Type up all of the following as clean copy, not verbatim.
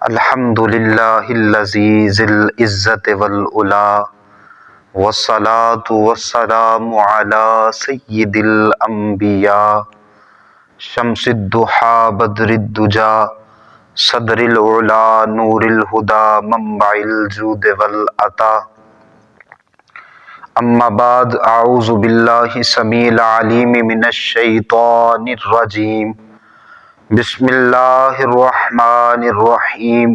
الحمد للہ الذی ذی العزت والعلا والصلاة والسلام علی سید الانبیاء شمس الضحی بدر الدجا صدر العلا نور الہدی منبع الجود والعطا اما بعد اعوذ باللہ السمیع العلیم من الشیطان الرجیم بسم اللہ الرحمن الرحیم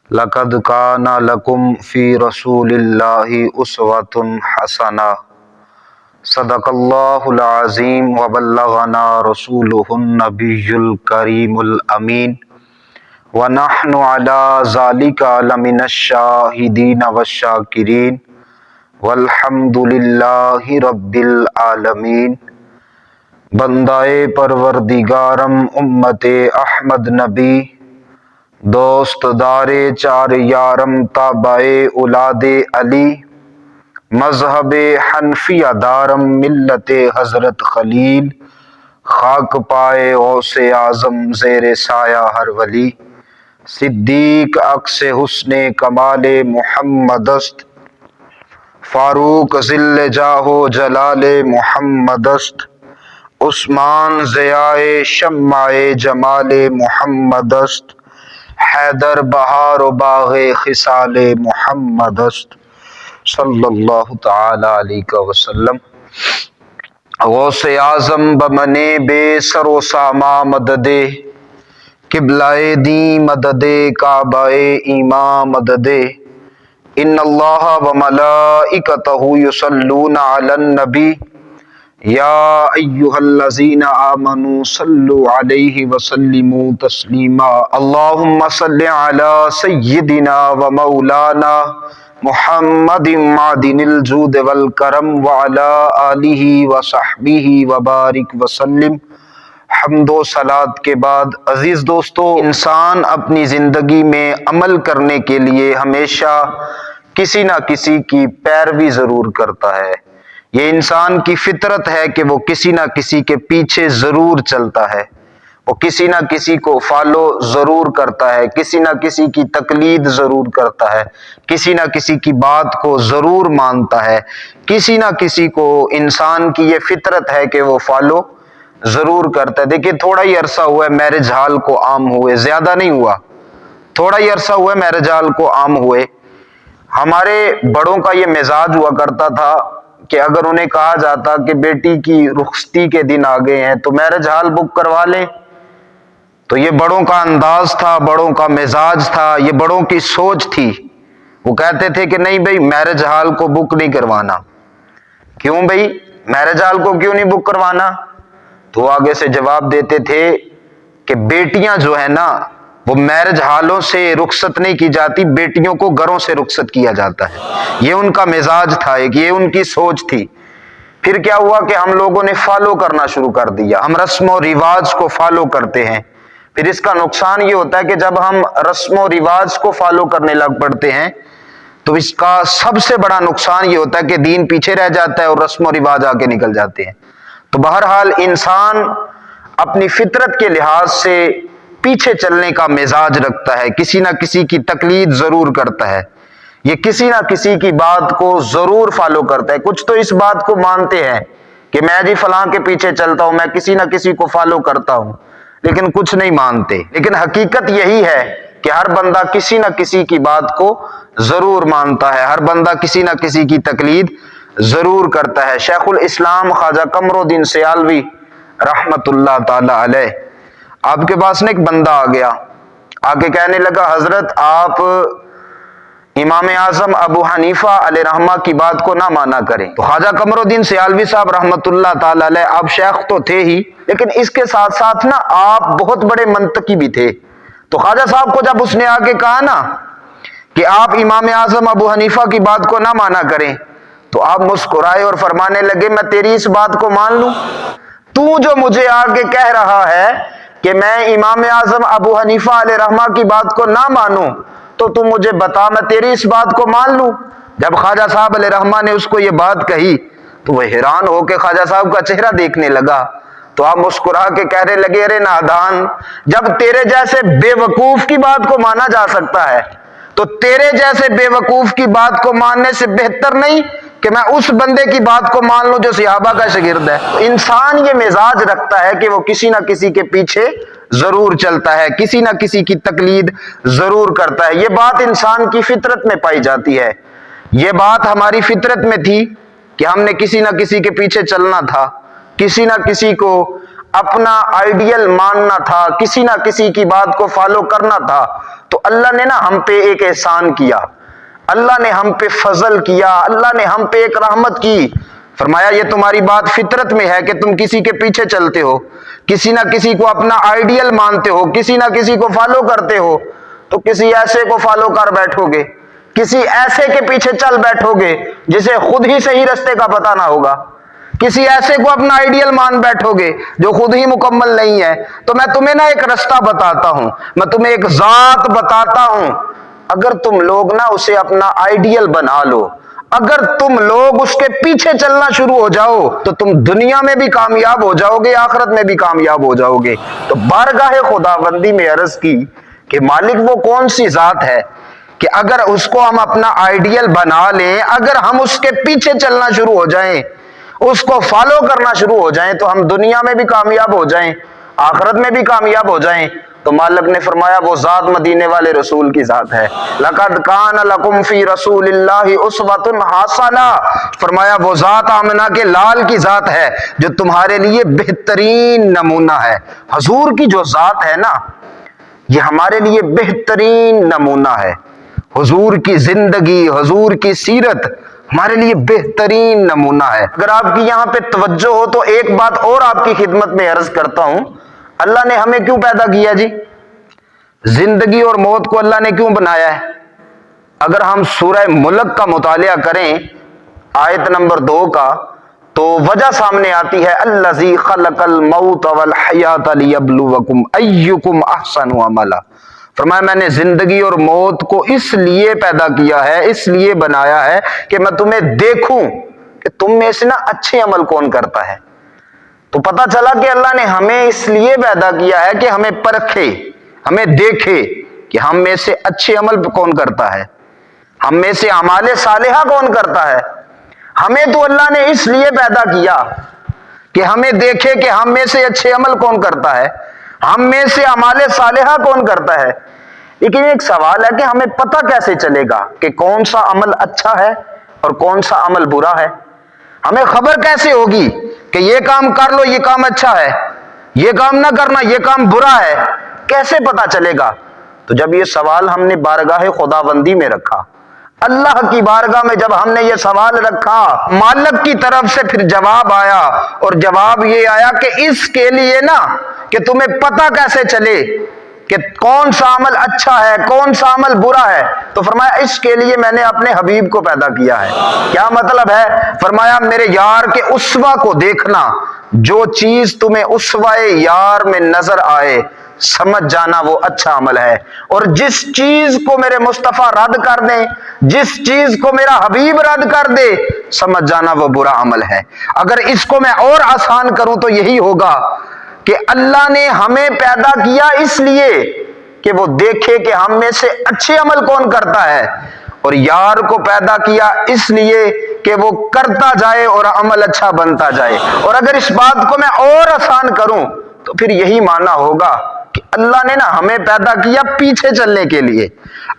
لقد کان لکم فی رسول اللہ اسوۃ حسنہ صدق اللہ العظیم وبلغنا رسولہ النبی الکریم الامین ونحن علی ذلک لمن الشاہدین والشاکرین والحمد للہ رب العالمین۔ بندائے پروردگارم امت احمد نبی، دوست دارے چار یارم تابعے اولاد علی، مذہب حنفیہ دارم ملت حضرت خلیل، خاک پائے غوث اعظم زیر سایہ ہر ولی، صدیق عکس حسن کمال محمد است، فاروق ذل جاہ و جلال محمد است، عثمان ضیاء شمع جمال محمد است، حیدر بہار و باغ خصال محمد است، صلی اللہ تعالی علیہ وسلم۔ غوث اعظم بمنے بے سر و ساما مددے، قبلہ دین مددے کعبہ ایمان مددے، ان اللہ و ملائکتہ یصلون علی النبی یا ایہا الذین آمنوا صلوا علیہ وسلموا تسلیما، اللہم صل علی سیدنا و مولانا محمد معدن الجود والکرم وعلی آلہ وصحبہ وبارک وسلم۔ حمد و صلات کے بعد عزیز دوستو، انسان اپنی زندگی میں عمل کرنے کے لیے ہمیشہ کسی نہ کسی کی پیروی ضرور کرتا ہے۔ یہ انسان کی فطرت ہے کہ وہ کسی نہ کسی کے پیچھے ضرور چلتا ہے، وہ کسی نہ کسی کو فالو ضرور کرتا ہے، کسی نہ کسی کی تقلید ضرور کرتا ہے، کسی نہ کسی کی بات کو ضرور مانتا ہے، کسی نہ کسی کو انسان کی یہ فطرت ہے کہ وہ فالو ضرور کرتا ہے۔ دیکھیں تھوڑا ہی عرصہ ہوا ہے میرج ہال کو عام ہوئے، زیادہ نہیں ہوا، تھوڑا ہی عرصہ ہوا ہے میرج ہال کو عام ہوئے۔ ہمارے بڑوں کا یہ مزاج ہوا کرتا تھا کہ اگر انہیں کہا جاتا کہ بیٹی کی رخصتی کے دن آ گئے ہیں تو میرج ہال بک کروا لیں، تو یہ بڑوں کا انداز تھا، بڑوں کا مزاج تھا، یہ بڑوں کی سوچ تھی۔ وہ کہتے تھے کہ نہیں بھائی میرج ہال کو بک نہیں کروانا۔ کیوں بھائی میرج ہال کو کیوں نہیں بک کروانا؟ تو آگے سے جواب دیتے تھے کہ بیٹیاں جو ہے نا وہ میرج ہالوں سے رخصت نہیں کی جاتی، بیٹیوں کو گھروں سے رخصت کیا جاتا ہے۔ یہ ان کا مزاج تھا، ایک یہ ان کی سوچ تھی۔ پھر کیا ہوا کہ ہم لوگوں نے فالو کرنا شروع کر دیا، ہم رسم و رواج کو فالو کرتے ہیں۔ پھر اس کا نقصان یہ ہوتا ہے کہ جب ہم رسم و رواج کو فالو کرنے لگ پڑتے ہیں تو اس کا سب سے بڑا نقصان یہ ہوتا ہے کہ دین پیچھے رہ جاتا ہے اور رسم و رواج آگے نکل جاتے ہیں۔ تو بہرحال انسان اپنی فطرت کے لحاظ سے پیچھے چلنے کا مزاج رکھتا ہے، کسی نہ کسی کی تقلید ضرور کرتا ہے، یہ کسی نہ کسی کی بات کو ضرور فالو کرتا ہے۔ کچھ تو اس بات کو مانتے ہیں کہ میں جی فلاں کے پیچھے چلتا ہوں، میں کسی نہ کسی کو فالو کرتا ہوں، لیکن کچھ نہیں مانتے۔ لیکن حقیقت یہی ہے کہ ہر بندہ کسی نہ کسی کی بات کو ضرور مانتا ہے، ہر بندہ کسی نہ کسی کی تقلید ضرور کرتا ہے۔ شیخ الاسلام خواجہ قمر الدین سیالوی رحمت اللہ تعالی علیہ، آپ کے پاس ایک بندہ آ گیا، آ کے کہنے لگا حضرت آپ امام اعظم ابو حنیفہ علیہ رحمہ کی بات کو نہ مانا کریں۔ تو خواجہ قمر الدین سیالوی صاحب رحمت اللہ تعالی علیہ، آپ شیخ تو تھے ہی لیکن اس کے ساتھ ساتھ نا آپ بہت بڑے منطقی بھی تھے۔ تو خواجہ صاحب کو جب اس نے آ کے کہا نا کہ آپ امام اعظم ابو حنیفہ کی بات کو نہ مانا کریں تو آپ مسکرائے اور فرمانے لگے میں تیری اس بات کو مان لوں؟ تو جو مجھے آ کے کہہ رہا ہے کہ میں امام اعظم ابو حنیفہ علیہ رحمہ کی بات کو نہ مانوں تو تم مجھے بتا میں تیری اس بات کو مان لوں۔ جب خواجہ صاحب علیہ رحمہ نے اس کو یہ بات کہی تو وہ حیران ہو کے خواجہ صاحب کا چہرہ دیکھنے لگا، تو آپ مسکرا کے کہنے لگے ارے نادان، جب تیرے جیسے بے وقوف کی بات کو مانا جا سکتا ہے تو تیرے جیسے بے وقوف کی بات کو ماننے سے بہتر نہیں کہ میں اس بندے کی بات کو مان لوں جو صحابہ کا شاگرد ہے۔ انسان یہ مزاج رکھتا ہے کہ وہ کسی نہ کسی کے پیچھے ضرور چلتا ہے، کسی نہ کسی کی تقلید ضرور کرتا ہے۔ یہ بات انسان کی فطرت میں پائی جاتی ہے، یہ بات ہماری فطرت میں تھی کہ ہم نے کسی نہ کسی کے پیچھے چلنا تھا، کسی نہ کسی کو اپنا آئیڈیل ماننا تھا، کسی نہ کسی کی بات کو فالو کرنا تھا۔ تو اللہ نے نا ہم پہ ایک احسان کیا، اللہ نے ہم پہ فضل کیا، اللہ نے ہم پہ ایک رحمت کی۔ فرمایا یہ تمہاری بات فطرت میں ہے کہ تم کسی کے پیچھے چلتے ہو، کسی نہ کسی کو اپنا آئیڈیل مانتے ہو، کسی نہ کسی کو فالو کرتے ہو، تو کسی ایسے کو فالو کر بیٹھو گے، کسی ایسے کے پیچھے چل بیٹھو گے جسے خود ہی صحیح رستے کا پتہ نہ ہوگا، کسی ایسے کو اپنا آئیڈیل مان بیٹھو گے جو خود ہی مکمل نہیں ہے۔ تو میں تمہیں نا ایک رستہ بتاتا ہوں، میں تمہیں ایک ذات بتاتا ہوں، اگر تم لوگ نا اسے اپنا آئیڈیل بنا لو، اگر تم لوگ اس کے پیچھے چلنا شروع ہو جاؤ تو تم دنیا میں بھی کامیاب ہو جاؤ گے، آخرت میں بھی کامیاب ہو جاؤ گے۔ تو بارگاہ خداوندی میں عرض کی کہ مالک وہ کون سی ذات ہے کہ اگر اس کو ہم اپنا آئیڈیل بنا لیں، اگر ہم اس کے پیچھے چلنا شروع ہو جائیں، اس کو فالو کرنا شروع ہو جائیں تو ہم دنیا میں بھی کامیاب ہو جائیں، آخرت میں بھی کامیاب ہو جائیں۔ تو مالک نے فرمایا وہ ذات مدینے والے رسول کی ذات ہے۔ لَقَدْ كَانَ لَكُمْ فِي رَسُولِ اللَّهِ أُسْوَةٌ حَسَنَةٌ، فرمایا وہ ذات آمنہ کے لال کی ذات ہے جو تمہارے لیے بہترین نمونہ ہے۔ حضور کی جو ذات ہے نا یہ ہمارے لیے بہترین نمونہ ہے، حضور کی زندگی، حضور کی سیرت ہمارے لیے بہترین نمونہ ہے۔ اگر آپ کی یہاں پہ توجہ ہو تو ایک بات اور آپ کی خدمت میں عرض کرتا ہوں، اللہ نے ہمیں کیوں پیدا کیا جی؟ زندگی اور موت کو اللہ نے کیوں بنایا ہے؟ اگر ہم سورہ ملک کا مطالعہ کریں آیت نمبر 2 کا تو وجہ سامنے آتی ہے الذی خلق الموت والحیات لیبلوکم ایکم احسن عملا۔ فرمایا میں نے زندگی اور موت کو اس لیے پیدا کیا ہے، اس لیے بنایا ہے کہ میں تمہیں دیکھوں کہ تم میں سے نا اچھے عمل کون کرتا ہے۔ تو پتہ چلا کہ اللہ نے ہمیں اس لیے پیدا کیا ہے کہ ہمیں پرکھے، ہمیں دیکھے کہ ہم میں سے اچھے عمل کون کرتا ہے، ہم میں سے اعمال صالحہ کون کرتا ہے۔ ہمیں تو اللہ نے اس لیے پیدا کیا کہ ہمیں دیکھے کہ ہم میں سے اچھے عمل کون کرتا ہے، ہم میں سے اعمال صالحہ کون کرتا ہے۔ لیکن ایک سوال ہے کہ ہمیں پتہ کیسے چلے گا کہ کون سا عمل اچھا ہے اور کون سا عمل برا ہے؟ ہمیں خبر کیسے ہوگی کہ یہ کام کر لو یہ کام اچھا ہے، یہ کام نہ کرنا یہ کام برا ہے؟ کیسے پتہ چلے گا؟ تو جب یہ سوال ہم نے بارگاہ خداوندی میں رکھا، اللہ کی بارگاہ میں جب ہم نے یہ سوال رکھا، مالک کی طرف سے پھر جواب آیا، اور جواب یہ آیا کہ اس کے لیے نا کہ تمہیں پتہ کیسے چلے کہ کون سا عمل اچھا ہے کون سا عمل برا ہے، تو فرمایا اس کے لیے میں نے اپنے حبیب کو پیدا کیا ہے۔ کیا مطلب ہے؟ فرمایا میرے یار کے اسوہ کو دیکھنا، جو چیز تمہیں اسوہ یار میں نظر آئے سمجھ جانا وہ اچھا عمل ہے، اور جس چیز کو میرے مصطفیٰ رد کر دیں، جس چیز کو میرا حبیب رد کر دے سمجھ جانا وہ برا عمل ہے۔ اگر اس کو میں اور آسان کروں تو یہی ہوگا کہ اللہ نے ہمیں پیدا کیا اس لیے کہ وہ دیکھے کہ ہم میں سے اچھے عمل کون کرتا ہے، اور یار کو پیدا کیا اس لیے کہ وہ کرتا جائے اور عمل اچھا بنتا جائے۔ اور اگر اس بات کو میں اور آسان کروں تو پھر یہی معنی ہوگا کہ اللہ نے نا ہمیں پیدا کیا پیچھے چلنے کے لیے،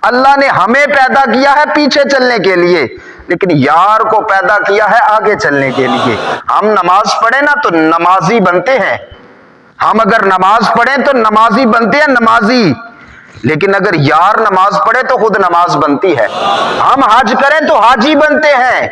اللہ نے ہمیں پیدا کیا ہے پیچھے چلنے کے لیے، لیکن یار کو پیدا کیا ہے آگے چلنے کے لیے۔ ہم نماز پڑھیں نا تو نمازی بنتے ہیں، ہم اگر نماز پڑھیں تو نمازی بنتے ہیں نمازی، لیکن اگر یار نماز پڑھے تو خود نماز بنتی ہے۔ ہم حج کریں تو حاجی بنتے ہیں،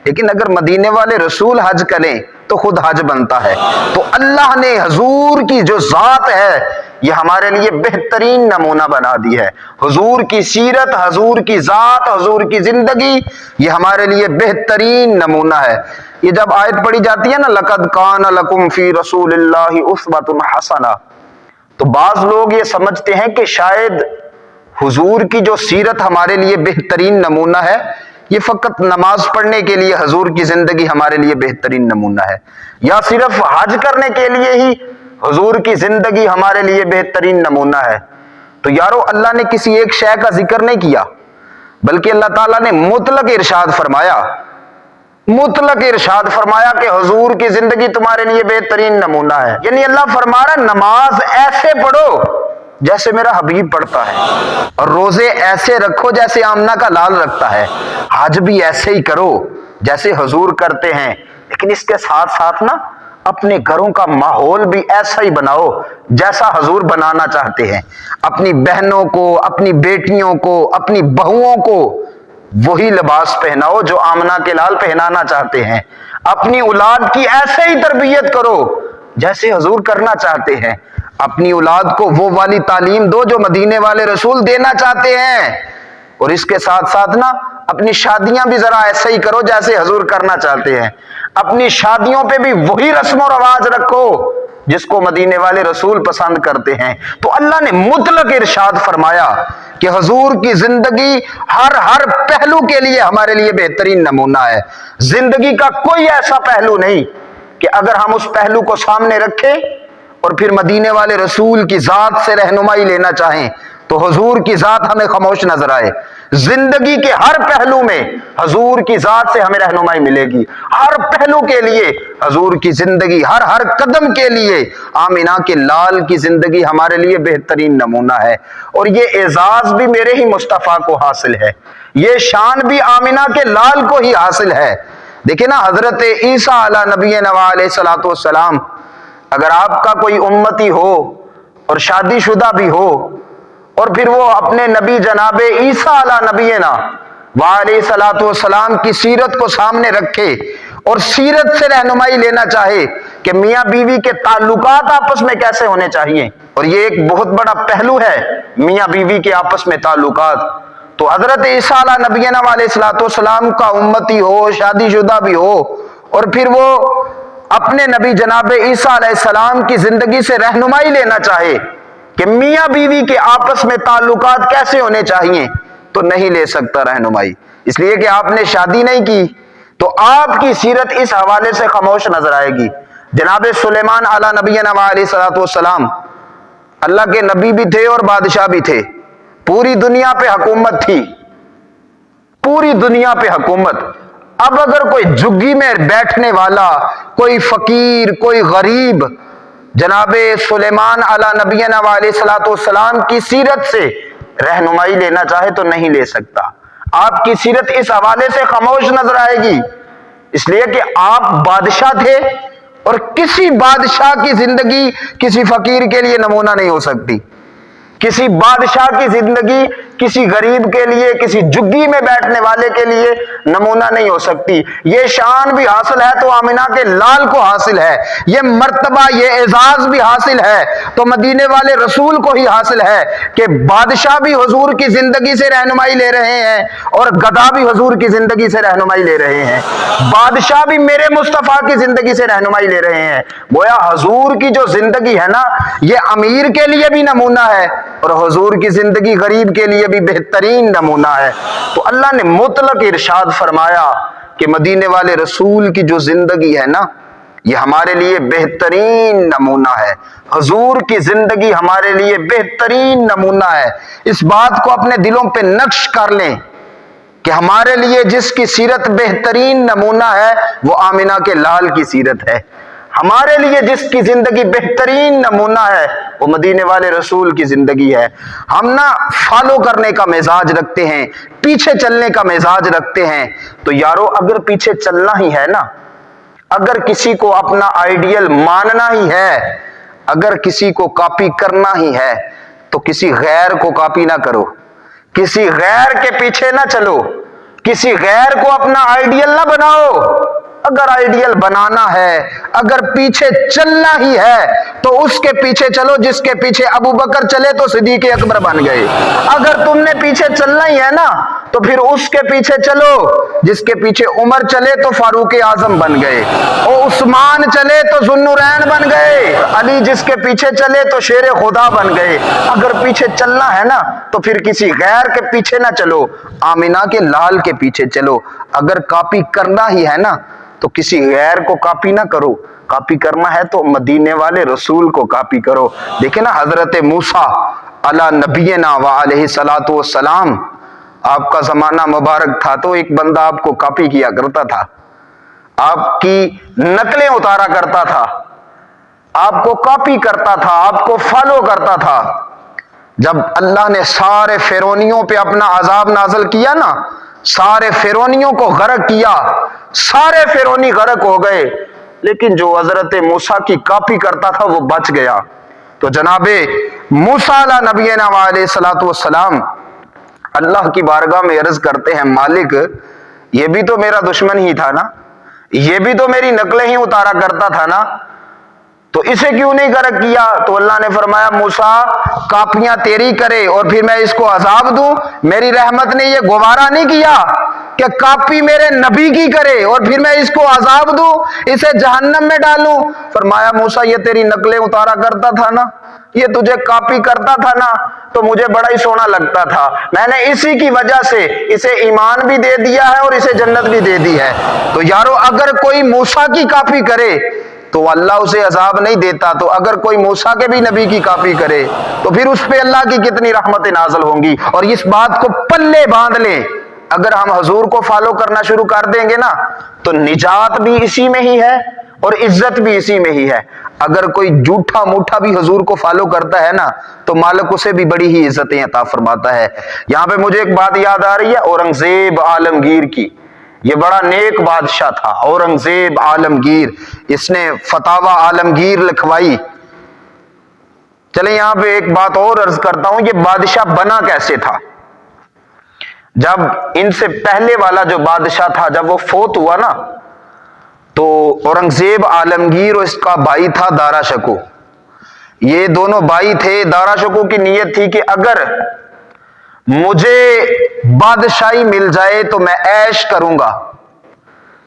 لیکن اگر مدینے والے رسول حج کریں تو خود حج بنتا ہے۔ تو اللہ نے حضور کی جو ذات ہے یہ ہمارے لیے بہترین نمونہ بنا دی ہے۔ حضور کی سیرت، حضور کی ذات، حضور کی زندگی یہ ہمارے لیے بہترین نمونہ ہے۔ یہ جب آیت پڑھی جاتی ہے نا لَقَدْ كَانَ لَكُمْ فِي رَسُولِ اللَّهِ أُسْوَةٌ حَسَنَةٌ، تو بعض لوگ یہ سمجھتے ہیں کہ شاید حضور کی جو سیرت ہمارے لیے بہترین نمونہ ہے یہ فقط نماز پڑھنے کے لیے حضور کی زندگی ہمارے لیے بہترین نمونہ ہے، یا صرف حج کرنے کے لیے ہی حضور کی زندگی ہمارے لیے بہترین نمونہ ہے؟ تو یارو اللہ نے کسی ایک شے کا ذکر نہیں کیا، بلکہ اللہ تعالیٰ نے مطلق ارشاد فرمایا کہ حضور کی زندگی تمہارے لیے بہترین نمونہ ہے۔ یعنی اللہ فرما رہا نماز ایسے پڑھو جیسے میرا حبیب پڑھتا ہے، اور روزے ایسے رکھو جیسے آمنہ کا لال رکھتا ہے، حج بھی ایسے ہی کرو جیسے حضور کرتے ہیں، لیکن اس کے ساتھ ساتھ نا اپنے گھروں کا ماحول بھی ایسا ہی بناؤ جیسا حضور بنانا چاہتے ہیں۔ اپنی بہنوں کو، اپنی بیٹیوں کو، اپنی بہوؤں کو وہی لباس پہناؤ جو آمنہ کے لال پہنانا چاہتے ہیں۔ اپنی اولاد کی ایسے ہی تربیت کرو جیسے حضور کرنا چاہتے ہیں۔ اپنی اولاد کو وہ والی تعلیم دو جو مدینے والے رسول دینا چاہتے ہیں، اور اس کے ساتھ ساتھ نا اپنی شادیاں بھی ذرا ایسے ہی کرو جیسے حضور کرنا چاہتے ہیں۔ اپنی شادیوں پہ بھی وہی رسم و رواج رکھو جس کو مدینے والے رسول پسند کرتے ہیں۔ تو اللہ نے مطلق ارشاد فرمایا کہ حضور کی زندگی ہر پہلو کے لیے ہمارے لیے بہترین نمونہ ہے۔ زندگی کا کوئی ایسا پہلو نہیں کہ اگر ہم اس پہلو کو سامنے رکھیں اور پھر مدینے والے رسول کی ذات سے رہنمائی لینا چاہیں تو حضور کی ذات ہمیں خاموش نظر آئے۔ زندگی کے ہر پہلو میں حضور کی ذات سے ہمیں رہنمائی ملے گی، ہر پہلو کے لیے حضور کی زندگی، ہر قدم کے لیے آمنہ کے لال کی زندگی ہمارے لیے بہترین نمونہ ہے۔ اور یہ اعزاز بھی میرے ہی مصطفیٰ کو حاصل ہے، یہ شان بھی آمنہ کے لال کو ہی حاصل ہے۔ دیکھیں نا حضرت عیسیٰ علیہ نبینا علیہ الصلوۃ والسلام، اگر آپ کا کوئی امتی ہو اور شادی شدہ بھی ہو اور پھر وہ اپنے نبی جناب عیسیٰ علیہ نبینا وعلیہ الصلوۃ والسلام کی سیرت کو سامنے رکھے اور سیرت سے رہنمائی لینا چاہے کہ میاں بیوی کے تعلقات آپس میں کیسے ہونے چاہیے، اور یہ ایک بہت بڑا پہلو ہے میاں بیوی کے آپس میں تعلقات، تو حضرت عیسیٰ علیہ نبینا علیہ الصلوۃ والسلام کا امتی ہو، شادی شدہ بھی ہو، اور پھر وہ اپنے نبی جناب عیسیٰ علیہ السلام کی زندگی سے رہنمائی لینا چاہے کہ میاں بیوی کے آپس میں تعلقات کیسے ہونے چاہیے، تو نہیں لے سکتا رہنمائی، اس لیے کہ آپ نے شادی نہیں کی، تو آپ کی سیرت اس حوالے سے خاموش نظر آئے گی۔ جناب سلیمان علیہ نبینا علیہ الصلوۃ والسلام اللہ کے نبی بھی تھے اور بادشاہ بھی تھے، پوری دنیا پہ حکومت تھی، پوری دنیا پہ حکومت۔ اب اگر کوئی جھگی میں بیٹھنے والا، کوئی فقیر، کوئی غریب جناب سلیمان علیہ نبینا علیہ الصلوۃ والسلام کی سیرت سے رہنمائی لینا چاہے تو نہیں لے سکتا، آپ کی سیرت اس حوالے سے خاموش نظر آئے گی، اس لیے کہ آپ بادشاہ تھے، اور کسی بادشاہ کی زندگی کسی فقیر کے لیے نمونہ نہیں ہو سکتی، کسی بادشاہ کی زندگی کسی غریب کے لیے، کسی جھگی میں بیٹھنے والے کے لیے نمونہ نہیں ہو سکتی۔ یہ شان بھی حاصل ہے تو آمنہ کے لال کو حاصل ہے، یہ مرتبہ، یہ اعزاز بھی حاصل ہے تو مدینے والے رسول کو ہی حاصل ہے کہ بادشاہ بھی حضور کی زندگی سے رہنمائی لے رہے ہیں اور گدھا بھی حضور کی زندگی سے رہنمائی لے رہے ہیں، بادشاہ بھی میرے مصطفیٰ کی زندگی سے رہنمائی لے رہے ہیں۔ گویا حضور کی جو زندگی ہے نا، یہ امیر کے لیے بھی نمونہ ہے اور حضور کی زندگی غریب کے لیے بھی بہترین نمونہ ہے۔ تو اللہ نے مطلق ارشاد فرمایا کہ مدینے والے رسول کی جو زندگی ہے نا، یہ ہمارے لیے بہترین نمونہ ہے، حضور کی زندگی ہمارے لیے بہترین نمونہ ہے۔ اس بات کو اپنے دلوں پہ نقش کر لیں کہ ہمارے لیے جس کی سیرت بہترین نمونہ ہے وہ آمنہ کے لال کی سیرت ہے، ہمارے لیے جس کی زندگی بہترین نمونہ ہے وہ مدینے والے رسول کی زندگی ہے۔ ہم نا فالو کرنے کا مزاج رکھتے ہیں، پیچھے چلنے کا مزاج رکھتے ہیں، تو یارو اگر پیچھے چلنا ہی ہے نا، اگر کسی کو اپنا آئیڈیل ماننا ہی ہے، اگر کسی کو کاپی کرنا ہی ہے تو کسی غیر کو کاپی نہ کرو، کسی غیر کے پیچھے نہ چلو، کسی غیر کو اپنا آئیڈیل نہ بناؤ۔ اگر آئیڈیل بنانا ہے، اگر پیچھے چلنا ہی ہے تو اس کے پیچھے چلو جس کے پیچھے ابو بکر چلے تو صدیق اکبر بن گئے۔ اگر تم نے پیچھے چلنا ہی ہے نا تو پھر اس کے پیچھے چلو جس کے پیچھے عمر چلے تو فاروق اعظم بن گئے، اور عثمان چلے تو ذوالنورین بن گئے، علی جس کے پیچھے چلے تو شیر خدا بن گئے۔ اگر پیچھے چلنا ہے نا تو پھر کسی غیر کے پیچھے نہ چلو، آمینہ کے لال کے پیچھے چلو۔ اگر کاپی کرنا ہی ہے نا تو کسی غیر کو کاپی نہ کرو، کاپی کرنا ہے تو مدینے والے رسول کو کاپی کرو۔ دیکھیں نا حضرت موسیٰ علی نبینا وعلیہ الصلوۃ والسلام، آپ کا زمانہ مبارک تھا تو ایک بندہ آپ کو کاپی کیا کرتا تھا، آپ کی نقلیں اتارا کرتا تھا، آپ کو کاپی کرتا تھا، آپ کو فالو کرتا تھا۔ جب اللہ نے سارے فرعونیوں پہ اپنا عذاب نازل کیا نا، سارے فرعونیوں کو غرق کیا، سارے فرعونی غرق ہو گئے، لیکن جو حضرت موسیٰ کی کاپی کرتا تھا وہ بچ گیا۔ تو جناب موسیٰ علیہ نبینا علیہ الصلوۃ والسلام اللہ کی بارگاہ میں عرض کرتے ہیں، مالک یہ بھی تو میرا دشمن ہی تھا نا، یہ بھی تو میری نقلیں ہی اتارا کرتا تھا نا، تو اسے کیوں نہیں غرق کیا؟ تو اللہ نے فرمایا موسیٰ کاپیاں تیری کرے اور پھر میں اس کو عذاب دوں؟ میری رحمت نے یہ گوارا نہیں کیا کہ کاپی میرے نبی کی کرے اور پھر میں اس کو عذاب دوں، اسے جہنم میں ڈالوں؟ فرمایا موسیٰ یہ تیری نقلیں اتارا کرتا تھا نا، یہ تجھے کاپی کرتا تھا نا، تو مجھے بڑا ہی سونا لگتا تھا، میں نے اسی کی وجہ سے اسے ایمان بھی دے دیا ہے اور اسے جنت بھی دے دی ہے۔ تو یارو اگر کوئی موسیٰ کی کاپی کرے تو اللہ اسے عذاب نہیں دیتا، تو اگر کوئی موسیٰ کے بھی نبی کی کاپی کرے تو پھر اس پہ اللہ کی کتنی رحمتیں نازل ہوں گی۔ اور اس بات کو پلے باندھ لیں، اگر ہم حضور کو فالو کرنا شروع کر دیں گے نا تو نجات بھی اسی میں ہی ہے اور عزت بھی اسی میں ہی ہے۔ اگر کوئی جھوٹا موٹا بھی حضور کو فالو کرتا ہے نا تو مالک اسے بھی بڑی ہی عزتیں عطا فرماتا ہے۔ یہاں پہ مجھے ایک بات یاد آ رہی ہے اورنگزیب عالمگیر کی، یہ بڑا نیک بادشاہ تھا اورنگزیب عالمگیر، اس نے فتاوی عالمگیر لکھوائی۔ چلیں یہاں پہ ایک بات اور عرض کرتا ہوں، یہ بادشاہ بنا کیسے تھا؟ جب ان سے پہلے والا جو بادشاہ تھا جب وہ فوت ہوا نا تو اورنگزیب عالمگیر اور اس کا بھائی تھا دارا شکو، یہ دونوں بھائی تھے۔ دارا شکو کی نیت تھی کہ اگر مجھے بادشاہی مل جائے تو میں عیش کروں گا،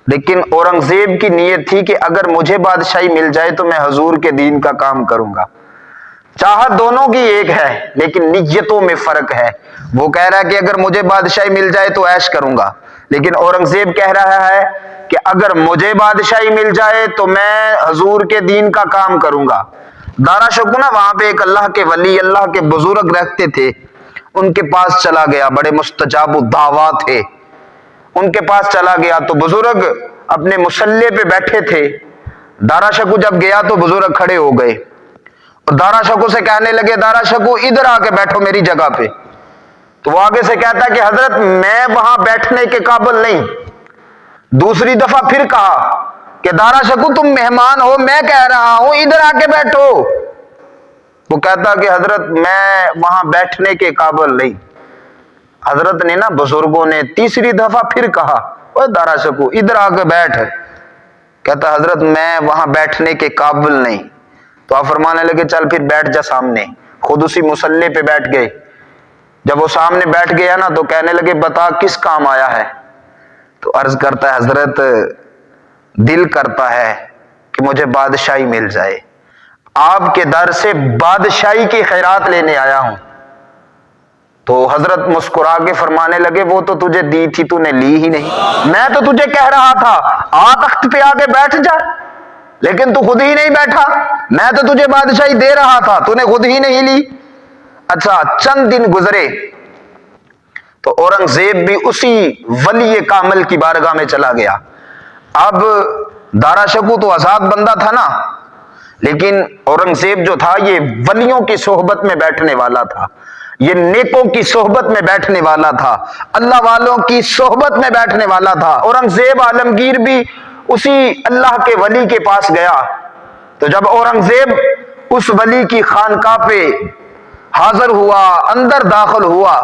لیکن اورنگزیب کی نیت تھی کہ اگر مجھے بادشاہی مل جائے تو میں حضور کے دین کا کام کروں گا۔ چاہت دونوں کی ایک ہے لیکن نیتوں میں فرق ہے، وہ کہہ رہا ہے کہ اگر مجھے بادشاہی مل جائے تو عیش کروں گا، لیکن اورنگزیب کہہ رہا ہے کہ اگر مجھے بادشاہی مل جائے تو میں حضور کے دین کا کام کروں گا۔ دارا شکو نا وہاں پہ ایک اللہ کے ولی، اللہ کے بزرگ رہتے تھے، ان کے پاس چلا گیا، بڑے مستجاب الدعوات تھے، ان کے پاس چلا گیا تو بزرگ اپنے مصلی پہ بیٹھے تھے۔ دارا شکو جب گیا تو بزرگ کھڑے ہو گئے اور دارا شکو سے کہنے لگے دارا شکو ادھر آ کے بیٹھو میری جگہ پہ۔ تو وہ آگے سے کہتا ہے کہ حضرت میں وہاں بیٹھنے کے قابل نہیں۔ دوسری دفعہ پھر کہا کہ دارا شکو تم مہمان ہو، میں کہہ رہا ہوں ادھر آ کے بیٹھو۔ وہ کہتا کہ حضرت میں وہاں بیٹھنے کے قابل نہیں۔ حضرت نے نا بزرگوں نے تیسری دفعہ پھر کہا اوے دارا شکو ادھر آ کے بیٹھ، کہتا حضرت میں وہاں بیٹھنے کے قابل نہیں۔ تو آپ فرمانے لگے چل پھر بیٹھ جا سامنے، خود اسی مصلی پہ بیٹھ گئے۔ جب وہ سامنے بیٹھ گیا نا تو کہنے لگے بتا کس کام آیا ہے؟ تو عرض کرتا ہے حضرت دل کرتا ہے کہ مجھے بادشاہی مل جائے، آپ کے در سے بادشاہی کی خیرات لینے آیا ہوں۔ تو حضرت مسکرا کے فرمانے لگے وہ تو تجھے دی تھی تو نے لی ہی نہیں، میں تو تجھے کہہ رہا تھا آ تخت پہ آ کے بیٹھ جا، لیکن تو خود ہی نہیں بیٹھا، میں تو تجھے بادشاہی دے رہا تھا تو نے خود ہی نہیں لی۔ اچھا چند دن گزرے تو اورنگزیب بھی اسی ولی کامل کی بارگاہ میں چلا گیا۔ اب دارا شکو تو آزاد بندہ تھا نا، لیکن اورنگزیب جو تھا یہ ولیوں کی صحبت میں بیٹھنے والا تھا، یہ نیکوں کی صحبت میں بیٹھنے والا تھا، اللہ والوں کی صحبت میں بیٹھنے والا تھا۔ اورنگزیب عالمگیر بھی اسی اللہ کے ولی کے پاس گیا تو جب اورنگزیب اس ولی کی خانقاہ پہ حاضر ہوا، اندر داخل ہوا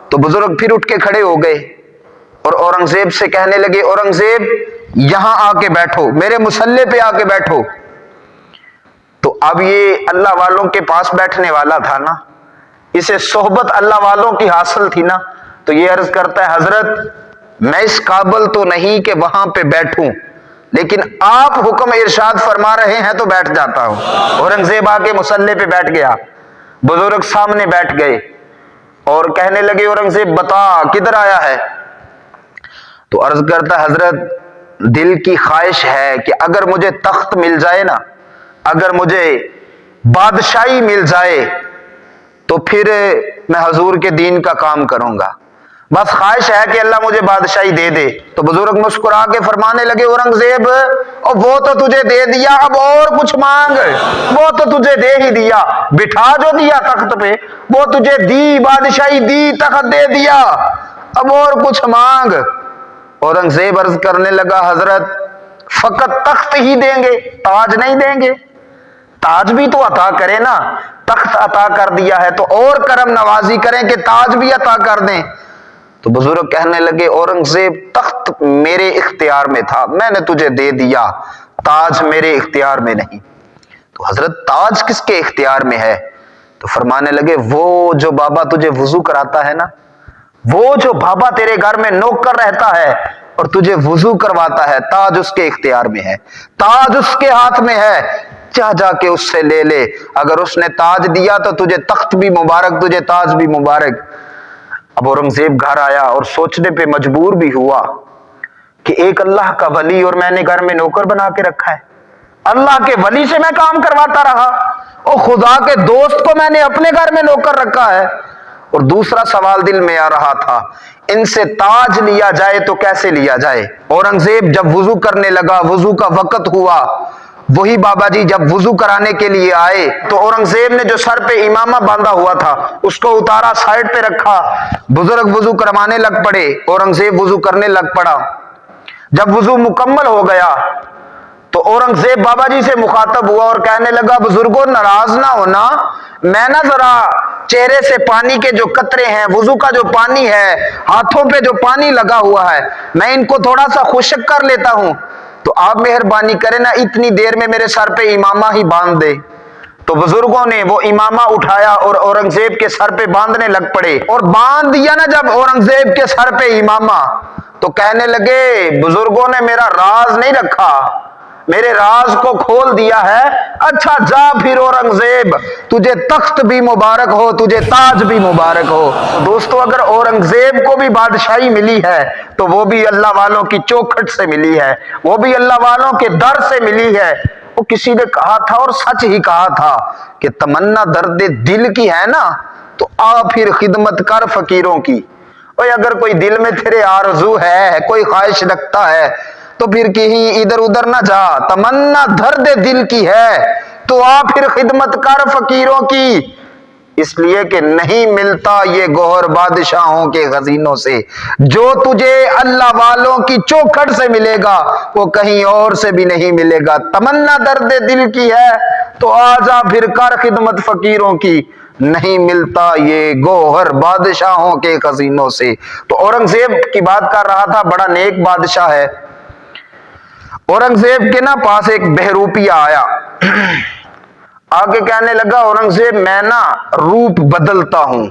تو بزرگ پھر اٹھ کے کھڑے ہو گئے اور اورنگزیب سے کہنے لگے اورنگزیب یہاں آ کے بیٹھو، میرے مصلی پہ آ کے بیٹھو۔ تو اب یہ اللہ والوں کے پاس بیٹھنے والا تھا نا، اسے صحبت اللہ والوں کی حاصل تھی نا، تو یہ عرض کرتا ہے حضرت میں اس قابل تو نہیں کہ وہاں پہ بیٹھوں، لیکن آپ حکم ارشاد فرما رہے ہیں تو بیٹھ جاتا ہوں۔ اورنگزیب آ کے مصلی پہ بیٹھ گیا، بزرگ سامنے بیٹھ گئے اور کہنے لگے اورنگزیب بتا کدھر آیا ہے؟ تو عرض کرتا حضرت دل کی خواہش ہے کہ اگر مجھے تخت مل جائے نا، اگر مجھے بادشاہی مل جائے تو پھر میں حضور کے دین کا کام کروں گا، بس خواہش ہے کہ اللہ مجھے بادشاہی دے دے۔ تو بزرگ مسکرا کے فرمانے لگے اورنگزیب وہ تو تجھے دے دیا، اب اور کچھ مانگ، وہ تو تجھے دے ہی دیا، بٹھا جو دیا تخت پہ، وہ تجھے دی بادشاہی دی، تخت دے دیا، اب اور کچھ مانگ۔ اورنگزیب عرض کرنے لگا حضرت فقط تخت ہی دیں گے، تاج نہیں دیں گے؟ تاج بھی تو عطا کرے نا، تخت عطا کر دیا ہے تو اور کرم نوازی کریں کہ تاج بھی عطا کر دیں۔ تو بزرگ کہنے لگے اورنگزیب تخت میرے اختیار میں تھا، میں نے تجھے دے دیا، تاج میرے اختیار میں نہیں۔ تو حضرت تاج کس کے اختیار میں ہے؟ تو فرمانے لگے وہ جو بابا تجھے وضو کراتا ہے نا، وہ جو بابا تیرے گھر میں نوکر رہتا ہے اور تجھے وضو کرواتا ہے، تاج اس کے اختیار میں ہے، تاج اس کے ہاتھ میں ہے، جا کے اس سے لے لے، اگر اس نے تاج دیا تو تجھے تخت بھی مبارک، تجھے تاج بھی مبارک۔ اب اورنگزیب گھر آیا اور سوچنے پہ مجبور بھی ہوا کہ ایک اللہ کا ولی اور میں نے گھر میں نوکر بنا کے رکھا ہے، اللہ کے ولی سے میں کام کرواتا رہا اور خدا کے دوست کو میں نے اپنے گھر میں نوکر رکھا ہے۔ اور دوسرا سوال دل میں آ رہا تھا، ان سے تاج لیا جائے تو کیسے لیا جائے؟ اورنگزیب جب وضو کرنے لگا، وضو کا وقت ہوا، وہی بابا جی جب وضو کرانے کے لیے آئے تو اورنگزیب نے جو سر پہ امامہ باندھا ہوا تھا اس کو اتارا، سائڈ پہ رکھا، بزرگ وضو کروانے لگ پڑے، اورنگزیب وضو کرنے لگ پڑا۔ جب وضو مکمل ہو گیا تو اورنگزیب بابا جی سے مخاطب ہوا اور کہنے لگا بزرگوں ناراض نہ ہونا، میں نہ ذرا چہرے سے پانی کے جو قطرے ہیں، وضو کا جو پانی ہے، ہاتھوں پہ جو پانی لگا ہوا ہے، میں ان کو تھوڑا سا خشک کر لیتا ہوں، تو آپ مہربانی کریں نا اتنی دیر میں میرے سر پہ امامہ ہی باندھ دے۔ تو بزرگوں نے وہ امامہ اٹھایا اور اورنگزیب کے سر پہ باندھنے لگ پڑے، اور باندھ دیا نا جب اورنگزیب کے سر پہ امامہ، تو کہنے لگے بزرگوں نے میرا راز نہیں رکھا، میرے راز کو کھول دیا ہے، اچھا جا پھر اورنگزیب، تجھے تخت بھی مبارک ہو، تجھے تاج بھی مبارک ہو۔ دوستو اگر اورنگزیب کو بھی بادشاہی ملی ہے تو وہ بھی اللہ والوں کی چوکھٹ سے ملی ہے، وہ بھی اللہ والوں کے در سے ملی ہے۔ وہ کسی نے کہا تھا اور سچ ہی کہا تھا کہ تمنا درد دل کی ہے نا تو آ پھر خدمت کر فقیروں کی۔ اور اگر کوئی دل میں تیرے آرزو ہے، کوئی خواہش رکھتا ہے تو پھر کہیں ادھر ادھر نہ جا، تمنا درد دل کی ہے تو آ پھر خدمت کر فقیروں کی، اس لیے کہ نہیں ملتا یہ گوہر بادشاہوں کے خزینوں سے، جو تجھے اللہ والوں کی چوکھٹ سے ملے گا وہ کہیں اور سے بھی نہیں ملے گا۔ تمنا درد دل کی ہے تو آ جا پھر کر خدمت فقیروں کی، نہیں ملتا یہ گوہر بادشاہوں کے خزینوں سے۔ تو اورنگزیب کی بات کر رہا تھا، بڑا نیک بادشاہ ہے۔ اورنگزیب کے نا پاس ایک بہروپیہ آیا، آگے کہنے لگا اورنگزیب میں نا روپ بدلتا ہوں،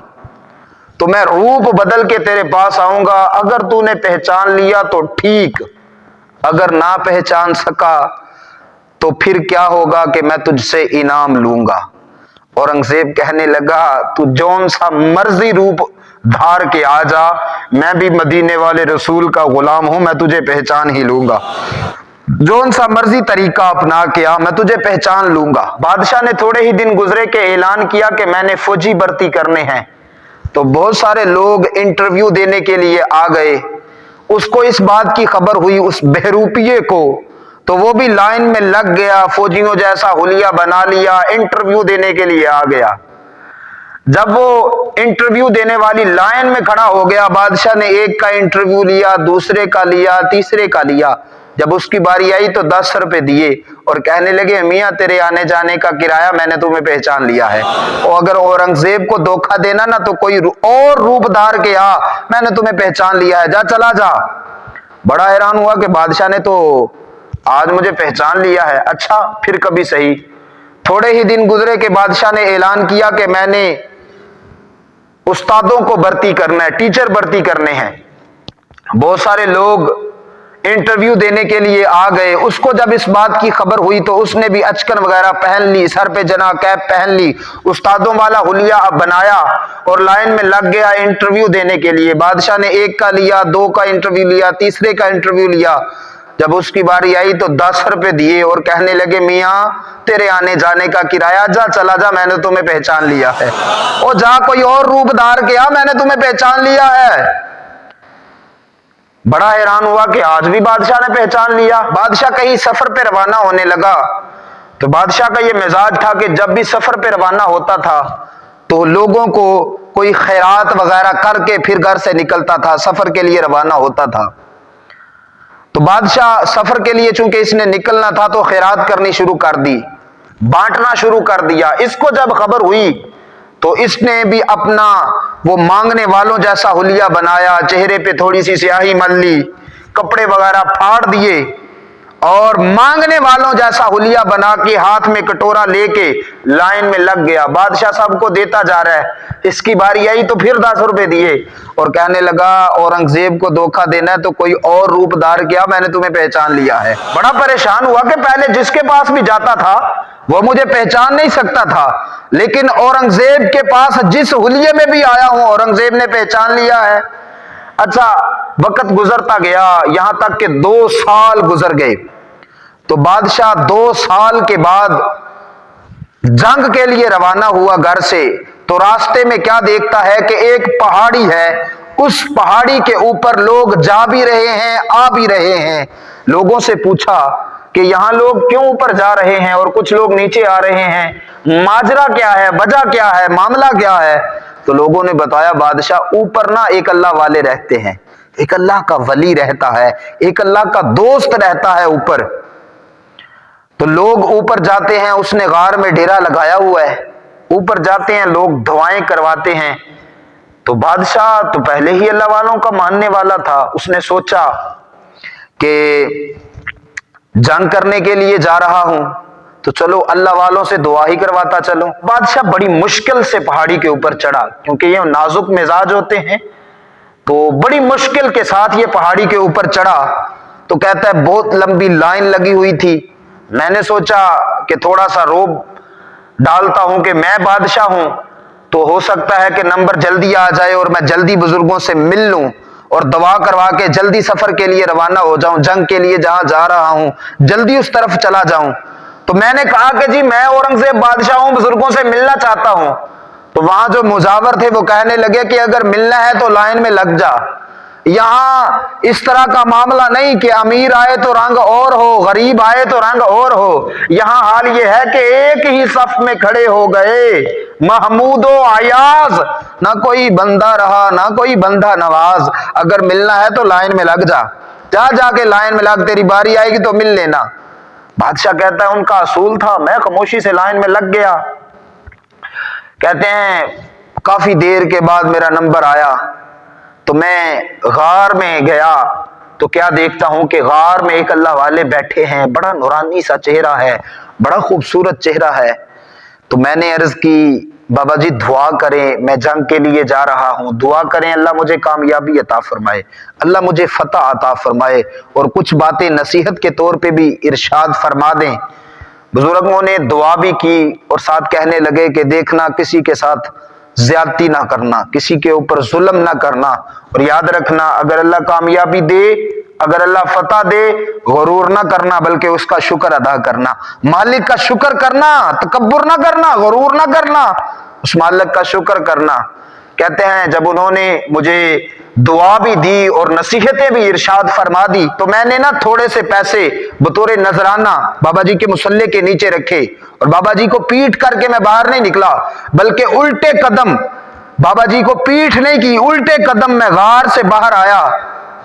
تو میں روپ بدل کے تیرے پاس آؤں گا، اگر تو نے پہچان لیا تو ٹھیک، اگر نہ پہچان سکا تو پھر کیا ہوگا کہ میں تجھ سے انعام لوں گا۔ اورنگزیب کہنے لگا تو جون سا مرضی روپ دھار کے آ جا، میں بھی مدینے والے رسول کا غلام ہوں، میں تجھے پہچان ہی لوں گا، جون سا مرضی طریقہ اپنا کے آ، میں تجھے پہچان لوں گا۔ بادشاہ نے تھوڑے ہی دن گزرے کہ اعلان کیا کہ میں نے فوجی بھرتی کرنے ہیں، تو بہت سارے لوگ انٹرویو دینے کے لیے آ گئے، اس کو اس بات کی خبر ہوئی اس بہروپیے کو، تو وہ بھی لائن میں لگ گیا، فوجیوں جیسا حلیہ بنا لیا، انٹرویو دینے کے لیے آ گیا۔ جب وہ انٹرویو دینے والی لائن میں کھڑا ہو گیا، بادشاہ نے ایک کا انٹرویو لیا، دوسرے کا لیا، تیسرے کا لیا، جب اس کی باری آئی تو 10 روپے دیے اور کہنے لگے میاں تیرے آنے جانے کا کرایہ میں نے تمہیں پہچان لیا ہے، اور اگر اورنگزیب کو دھوکہ دینا نا تو کوئی اور روپ دھار کے آ، میں نے تمہیں پہچان لیا ہے، جا چلا جا۔ بڑا حیران ہوا کہ بادشاہ نے تو آج مجھے پہچان لیا ہے، اچھا پھر کبھی صحیح۔ تھوڑے ہی دن گزرے کہ بادشاہ نے اعلان کیا کہ میں نے استادوں کو بھرتی کرنا ہے، ٹیچر بھرتی کرنے ہیں۔ بہت سارے لوگ انٹرویو دینے کے لیے آ گئے، اس کو جب اس بات کی خبر ہوئی تو اس نے بھی اچکن وغیرہ پہن لی، سر پہ جنا کیپ پہن لی، استادوں والا حلیہ بنایا اور لائن میں لگ گیا انٹرویو دینے کے لیے۔ بادشاہ نے 1 کا لیا، 2 کا انٹرویو لیا، تیسرے کا انٹرویو لیا۔ جب اس کی باری آئی تو 10 روپے دیے اور کہنے لگے میاں تیرے آنے جانے کا کرایہ، جا چلا جا، میں نے تمہیں پہچان لیا ہے، اور جا کوئی اور روپ دار کیا، میں نے تمہیں پہچان لیا ہے۔ بڑا حیران ہوا کہ آج بھی بادشاہ نے پہچان لیا۔ بادشاہ کہیں سفر پہ روانہ ہونے لگا تو بادشاہ کا یہ مزاج تھا کہ جب بھی سفر پہ روانہ ہوتا تھا تو لوگوں کو کوئی خیرات وغیرہ کر کے پھر گھر سے نکلتا تھا، سفر کے لیے روانہ ہوتا تھا۔ تو بادشاہ سفر کے لیے چونکہ اس نے نکلنا تھا تو خیرات کرنی شروع کر دی، بانٹنا شروع کر دیا۔ اس کو جب خبر ہوئی تو اس نے بھی اپنا وہ مانگنے والوں جیسا حلیہ بنایا، چہرے پہ تھوڑی سی سیاہی مل لی، کپڑے وغیرہ پھاڑ دیے اور مانگنے والوں جیسا حلیہ بنا کے ہاتھ میں کٹورا لے کے لائن میں لگ گیا۔ بادشاہ صاحب کو دیتا جا رہا ہے، اس کی باری آئی تو پھر 10 روپے دیے اور کہنے لگا اورنگزیب کو دھوکہ دینا ہے تو کوئی اور روپ دار کیا، میں نے تمہیں پہچان لیا ہے۔ بڑا پریشان ہوا کہ پہلے جس کے پاس بھی جاتا تھا وہ مجھے پہچان نہیں سکتا تھا، لیکن اورنگزیب کے پاس جس حلیے میں بھی آیا ہوں اورنگزیب نے پہچان لیا ہے۔ اچھا وقت گزرتا گیا، یہاں تک کہ 2 سال گزر گئے۔ تو بادشاہ 2 سال کے بعد جنگ کے لیے روانہ ہوا گھر سے، تو راستے میں کیا دیکھتا ہے کہ ایک پہاڑی ہے، اس پہاڑی کے اوپر لوگ جا بھی رہے ہیں آ بھی رہے ہیں۔ لوگوں سے پوچھا کہ یہاں لوگ کیوں اوپر جا رہے ہیں اور کچھ لوگ نیچے آ رہے ہیں، ماجرا کیا ہے، وجہ کیا ہے، معاملہ کیا ہے؟ تو لوگوں نے بتایا بادشاہ اوپر نا ایک اللہ والے رہتے ہیں، ایک اللہ کا ولی رہتا ہے، ایک اللہ کا دوست رہتا ہے اوپر۔ تو لوگ اوپر جاتے ہیں، اس نے غار میں ڈیرا لگایا ہوا ہے، اوپر جاتے ہیں لوگ دعائیں کرواتے ہیں۔ تو بادشاہ تو پہلے ہی اللہ والوں کا ماننے والا تھا، اس نے سوچا کہ جنگ کرنے کے لیے جا رہا ہوں تو چلو اللہ والوں سے دعا ہی کرواتا چلو۔ بادشاہ بڑی مشکل سے پہاڑی کے اوپر چڑھا، کیونکہ یہ نازک مزاج ہوتے ہیں تو بڑی مشکل کے ساتھ یہ پہاڑی کے اوپر چڑھا۔ تو کہتا ہے بہت لمبی لائن لگی ہوئی تھی، میں نے سوچا کہ تھوڑا سا روب ڈالتا ہوں کہ میں بادشاہ ہوں تو ہو سکتا ہے کہ نمبر جلدی آ جائے اور میں جلدی بزرگوں سے مل لوں اور دعا کروا کے جلدی سفر کے لیے روانہ ہو جاؤں، جنگ کے لیے جہاں جا رہا ہوں جلدی اس طرف چلا جاؤں۔ تو میں نے کہا کہ جی میں اورنگزیب بادشاہ ہوں، بزرگوں سے ملنا چاہتا ہوں۔ تو وہاں جو مجاور تھے وہ کہنے لگے کہ اگر ملنا ہے تو لائن میں لگ جا، یہاں اس طرح کا معاملہ نہیں کہ امیر آئے تو رنگ اور ہو، غریب آئے تو رنگ اور ہو، یہاں حال یہ ہے کہ ایک ہی صف میں کھڑے ہو گئے محمود و عیاض، نہ کوئی بندہ رہا نہ کوئی بندہ نواز، اگر ملنا ہے تو لائن میں لگ جا، جا کے لائن میں لگ، تیری باری آئے گی تو مل لینا۔ بادشاہ کہتا ہے ان کا اصول تھا، میں خاموشی سے لائن میں لگ گیا۔ کہتے ہیں کافی دیر کے بعد میرا نمبر آیا تو میں غار میں گیا تو کیا دیکھتا ہوں کہ غار میں ایک اللہ والے بیٹھے ہیں، بڑا نورانی سا چہرہ ہے، بڑا خوبصورت چہرہ ہے۔ تو میں نے عرض کی بابا جی دعا کریں، میں جنگ کے لیے جا رہا ہوں، دعا کریں اللہ مجھے کامیابی عطا فرمائے، اللہ مجھے فتح عطا فرمائے، اور کچھ باتیں نصیحت کے طور پہ بھی ارشاد فرما دیں۔ بزرگوں نے دعا بھی کی اور ساتھ کہنے لگے کہ دیکھنا کسی کے ساتھ زیادتی نہ کرنا، کسی کے اوپر ظلم نہ کرنا، اور یاد رکھنا اگر اللہ کامیابی دے، اگر اللہ فتح دے، غرور نہ کرنا بلکہ اس کا شکر ادا کرنا، مالک کا شکر کرنا، تکبر نہ کرنا، غرور نہ کرنا، اس مالک کا شکر کرنا۔ کہتے ہیں جب انہوں نے مجھے دعا بھی دی اور نصیحتیں بھی ارشاد فرما دی تو میں نے نا تھوڑے سے پیسے بطور نذرانہ بابا جی کے مصلے کے نیچے رکھے، اور بابا جی کو پیٹ کر کے میں باہر نہیں نکلا بلکہ الٹے قدم، بابا جی کو پیٹھ نہیں کی، الٹے قدم میں غار سے باہر آیا۔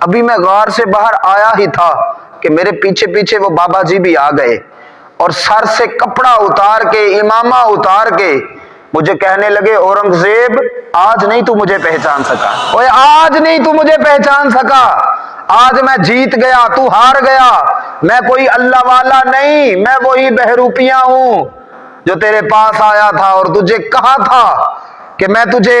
ابھی میں غار سے باہر آیا ہی تھا کہ میرے پیچھے پیچھے وہ بابا جی بھی آ گئے اور سر سے کپڑا اتار کے، امامہ اتار کے مجھے کہنے لگے اورنگزیب آج نہیں تو مجھے پہچان سکا، اوے آج نہیں تو مجھے پہچان سکا، آج میں جیت گیا تو ہار گیا، میں کوئی اللہ والا نہیں، میں وہی بہروپیہ ہوں جو تیرے پاس آیا تھا اور تجھے کہا تھا کہ میں تجھے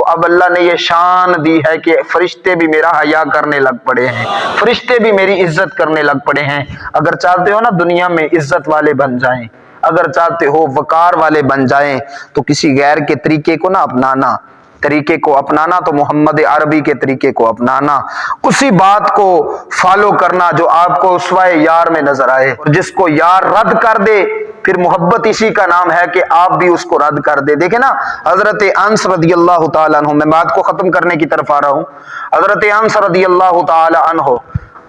تو اب اللہ نے یہ شان دی ہے کہ فرشتے بھی میرا حیا کرنے لگ پڑے ہیں، فرشتے بھی میری عزت کرنے لگ پڑے ہیں۔ اگر چاہتے ہو نا دنیا میں عزت والے بن جائیں، اگر چاہتے ہو وقار والے بن جائیں، تو کسی غیر کے طریقے کو نہ اپنانا، طریقے کو اپنانا تو محمد عربی کے طریقے کو اپنانا، اسی بات کو فالو کرنا جو آپ کو اسوہ یار میں نظر آئے، اور جس کو یار رد کر دے پھر محبت اسی کا نام ہے کہ آپ بھی اس کو رد کر دے۔ دیکھیں نا حضرت انس رضی اللہ تعالیٰ عنہ، میں بات کو ختم کرنے کی طرف آ رہا ہوں، حضرت انس رضی اللہ تعالیٰ عنہ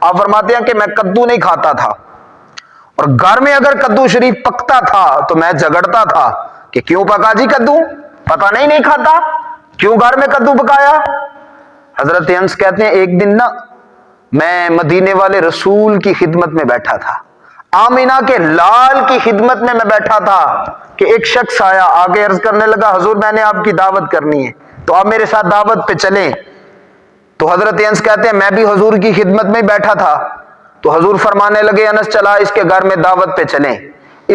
آپ فرماتے ہیں کہ میں کدو نہیں کھاتا تھا، اور گھر میں اگر کدو شریف پکتا تھا تو میں جھگڑتا تھا کہ کیوں پکا جی کدو، پتہ نہیں کھاتا، کیوں گھر میں کدو پکایا؟ حضرت انس کہتے ہیں ایک دن نا میں مدینے والے رسول کی خدمت میں بیٹھا تھا، آمینہ کے لال کی خدمت میں بیٹھا تھا کہ ایک شخص آیا، آگے عرض کرنے لگا حضور میں نے آپ کی دعوت کرنی ہے تو آپ میرے ساتھ دعوت پہ چلیں۔ تو حضرت انس کہتے ہیں میں بھی حضور کی خدمت میں بیٹھا تھا، تو حضور فرمانے لگے انس چلا اس کے گھر میں دعوت پہ چلیں،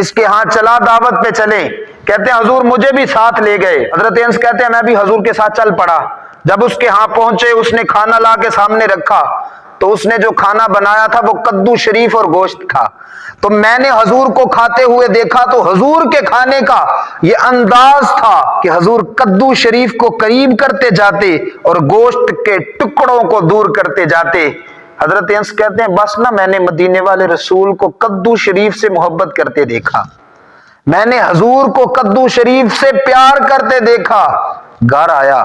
اس کے ہاں چلا دعوت پہ چلیں۔ کہتے ہیں حضور مجھے بھی ساتھ لے گئے، حضرت انس کہتے ہیں میں بھی حضور کے ساتھ چل پڑا۔ جب اس کے ہاں پہنچے اس نے کھانا لا کے سامنے رکھا، تو اس نے جو کھانا بنایا تھا وہ کدو شریف اور گوشت تھا، تو میں نے حضور کو کھاتے ہوئے دیکھا تو حضور کے کھانے کا یہ انداز تھا کہ حضور کدو شریف کو قریب کرتے جاتے اور گوشت کے ٹکڑوں کو دور کرتے جاتے۔ حضرت انس کہتے ہیں بس نا میں نے مدینے والے رسول کو کدو شریف سے محبت کرتے دیکھا، میں نے حضور کو کدو شریف سے پیار کرتے دیکھا۔ گھر آیا،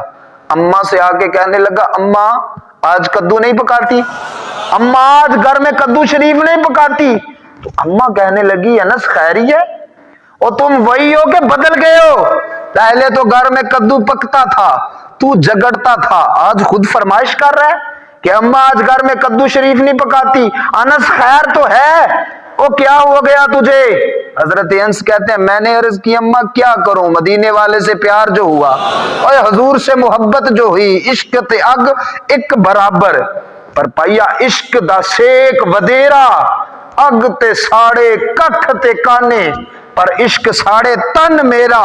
اماں سے آ کے کہنے لگا اماں آج کدو نہیں پکاتی، اماں آج گھر میں کدو شریف نہیں پکاتی۔ تو اماں کہنے لگی انس خیری ہے، اور تم وہی ہو کہ بدل گئے ہو، پہلے تو گھر میں کدو پکتا تھا تو جگڑتا تھا، آج خود فرمائش کر رہا ہے کہ اماں آج گھر میں کدو شریف نہیں پکاتی۔ انس خیر تو ہے، وہ کیا ہو گیا تجھے؟ حضرت انس کہتے ہیں میں نے عرض کی اماں کیا کروں، مدینے والے سے پیار جو ہوا اور حضور سے محبت جو ہوئی، عشق تے اگ ایک برابر، پر پیا عشق دا سیک ودیرا، اگ تے ساڑے ککھ تے کانے، پر عشق ساڑے تن میرا،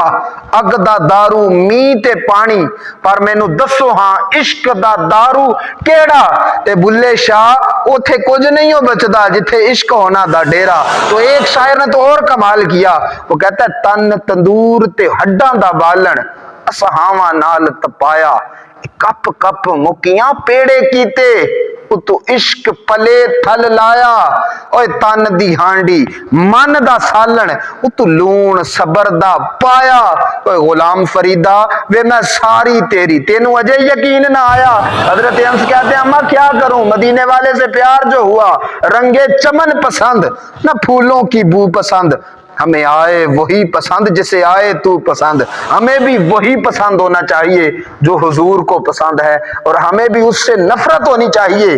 اگ دا دارو می تے پانی، پر مینو دسو ہاں عشق دا دارو کیڑا؟ تے بلے شاہ اوتھے کچھ نہیں ہو بچدا جتھے عشق ہونا دا ڈیرا۔ تو ایک شاعر نے تو اور کمال کیا، وہ کہتا ہے تن تندور تے ہڈاں دا بالن، اسہاواں نال تپایا، کپ کپ مکیاں پیڑے کیتے، تو عشق پلے تھل لایا، اوے تن دی ہانڈی من دا سالن، تو لون صبر دا پایا، اوے غلام فریدا وے میں ساری تیری، تینوں اجے یقین نہ آیا۔ حضرت انس کہتے ہیں اماں کیا کروں، مدینے والے سے پیار جو ہوا، رنگے چمن پسند نہ پھولوں کی بو پسند، ہمیں آئے وہی پسند جسے آئے تو پسند، ہمیں بھی وہی پسند ہونا چاہیے جو حضور کو پسند ہے، اور ہمیں بھی اس سے نفرت ہونی چاہیے،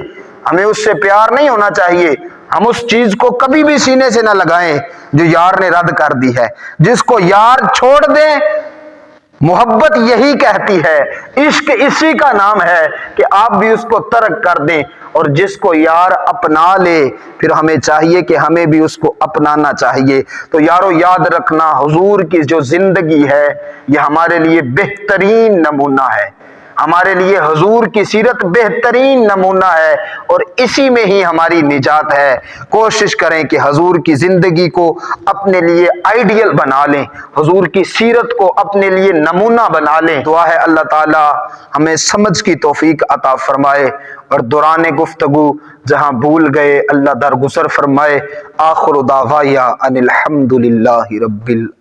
ہمیں اس سے پیار نہیں ہونا چاہیے، ہم اس چیز کو کبھی بھی سینے سے نہ لگائیں جو یار نے رد کر دی ہے۔ جس کو یار چھوڑ دیں محبت یہی کہتی ہے، عشق اسی کا نام ہے کہ آپ بھی اس کو ترک کر دیں، اور جس کو یار اپنا لے پھر ہمیں چاہیے کہ ہمیں بھی اس کو اپنانا چاہیے۔ تو یارو یاد رکھنا حضور کی جو زندگی ہے یہ ہمارے لیے بہترین نمونہ ہے، ہمارے لیے حضور کی سیرت بہترین نمونہ ہے، اور اسی میں ہی ہماری نجات ہے۔ کوشش کریں کہ حضور کی زندگی کو اپنے لیے آئیڈیل بنا لیں، حضور کی سیرت کو اپنے لیے نمونہ بنا لیں۔ دعا ہے اللہ تعالی ہمیں سمجھ کی توفیق عطا فرمائے، اور دوران گفتگو جہاں بھول گئے اللہ درگزر فرمائے۔ آخر دعوایا ان الحمد للہ رب العالمین۔